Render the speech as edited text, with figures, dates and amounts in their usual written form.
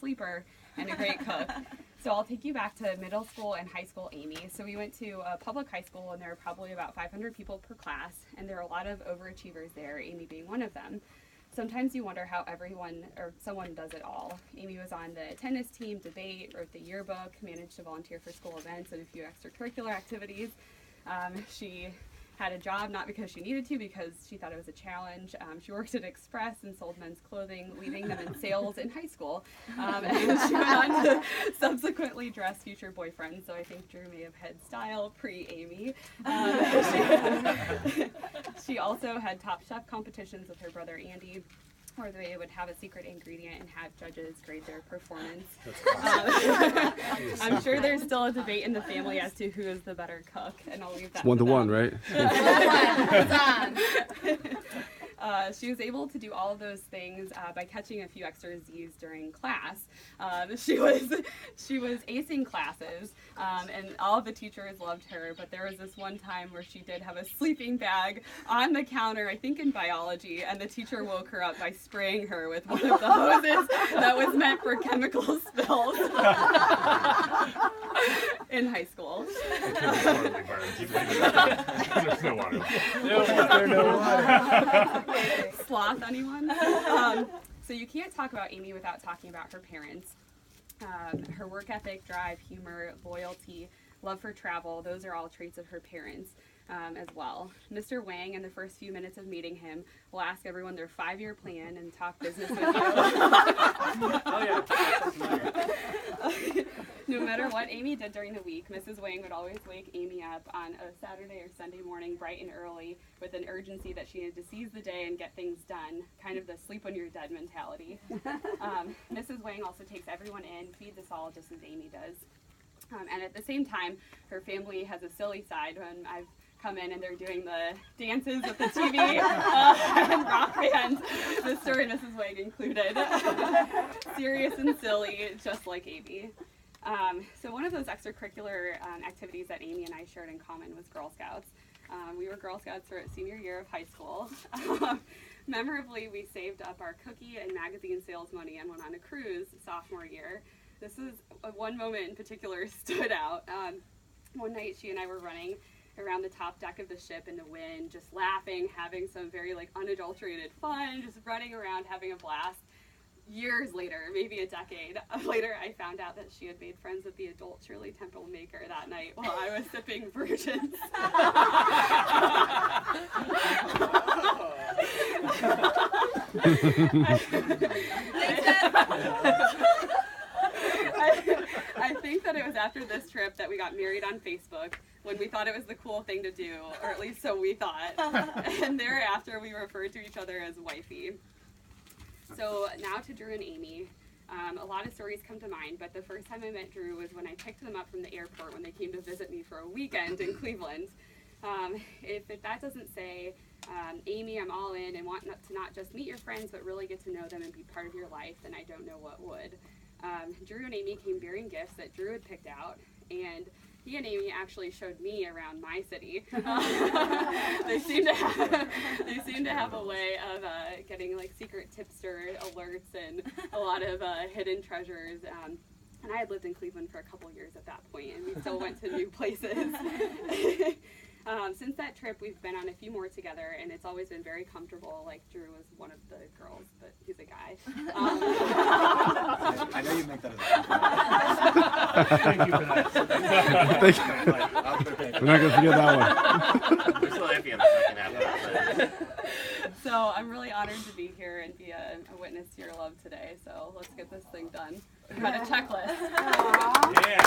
sleeper, and a great cook. So I'll take you back to middle school and high school Amy. So we went to a public high school, and there were probably about 500 people per class, and there are a lot of overachievers there, Amy being one of them. Sometimes you wonder how everyone or someone does it all. Amy was on the tennis team, debate, wrote the yearbook, managed to volunteer for school events and a few extracurricular activities. She had a job not because she needed to, because she thought it was a challenge. She worked at Express and sold men's clothing, leading them in sales in high school. And she went on to subsequently dress future boyfriends, so I think Drew may have had style pre-Amy. She also had Top Chef competitions with her brother Andy, where they would have a secret ingredient and have judges grade their performance. I'm sure there's still a debate in the family as to who is the better cook, and I'll leave that It's 1-to-1, right? She was able to do all of those things by catching a few extra Z's during class. She was acing classes, and all of the teachers loved her, but there was this one time where she did have a sleeping bag on the counter, I think in biology, and the teacher woke her up by spraying her with one of the hoses that was meant for chemical spills in high school. There's no water. Sloth, anyone? So you can't talk about Amy without talking about her parents. Her work ethic, drive, humor, loyalty, love for travel, those are all traits of her parents as well. Mr. Wang, in the first few minutes of meeting him, will ask everyone their 5-year plan and talk business with you. Oh, yeah. No matter what Amy did during the week, Mrs. Wang would always wake Amy up on a Saturday or Sunday morning bright and early with an urgency that she needed to seize the day and get things done, kind of the sleep when you're dead mentality. Mrs. Wang also takes everyone in, feeds us all just as Amy does. And at the same time, her family has a silly side. When I've come in and they're doing the dances with the TV and rock bands, Mr. and Mrs. Wang included. Serious and silly, just like Amy. So one of those extracurricular activities that Amy and I shared in common was Girl Scouts. We were Girl Scouts for senior year of high school. Memorably, we saved up our cookie and magazine sales money and went on a cruise sophomore year. This is one moment in particular stood out. One night she and I were running around the top deck of the ship in the wind, just laughing, having some very unadulterated fun, just running around having a blast. Years later, maybe a decade later, I found out that she had made friends with the adult Shirley Temple maker that night while I was sipping virgins. I think that it was after this trip that we got married on Facebook, when we thought it was the cool thing to do, or at least so we thought. And thereafter, we referred to each other as wifey. So now to Drew and Amy. A lot of stories come to mind, but the first time I met Drew was when I picked them up from the airport when they came to visit me for a weekend in Cleveland. If that doesn't say, Amy, I'm all in and want to not just meet your friends, but really get to know them and be part of your life, then I don't know what would. Drew and Amy came bearing gifts that Drew had picked out, and he and Amy actually showed me around my city. They seem to have a way of getting secret tipster alerts and a lot of hidden treasures. And I had lived in Cleveland for a couple years at that point, and we still went to new places. Since that trip, we've been on a few more together, and it's always been very comfortable. Drew was one of the girls, but he's a guy. I know you make that as a Thank you for that. We're not going to forget that one. We're still iffy on the second half of that. So I'm really honored to be here and be a witness to your love today. So let's get this thing done. We've got a checklist. Yeah.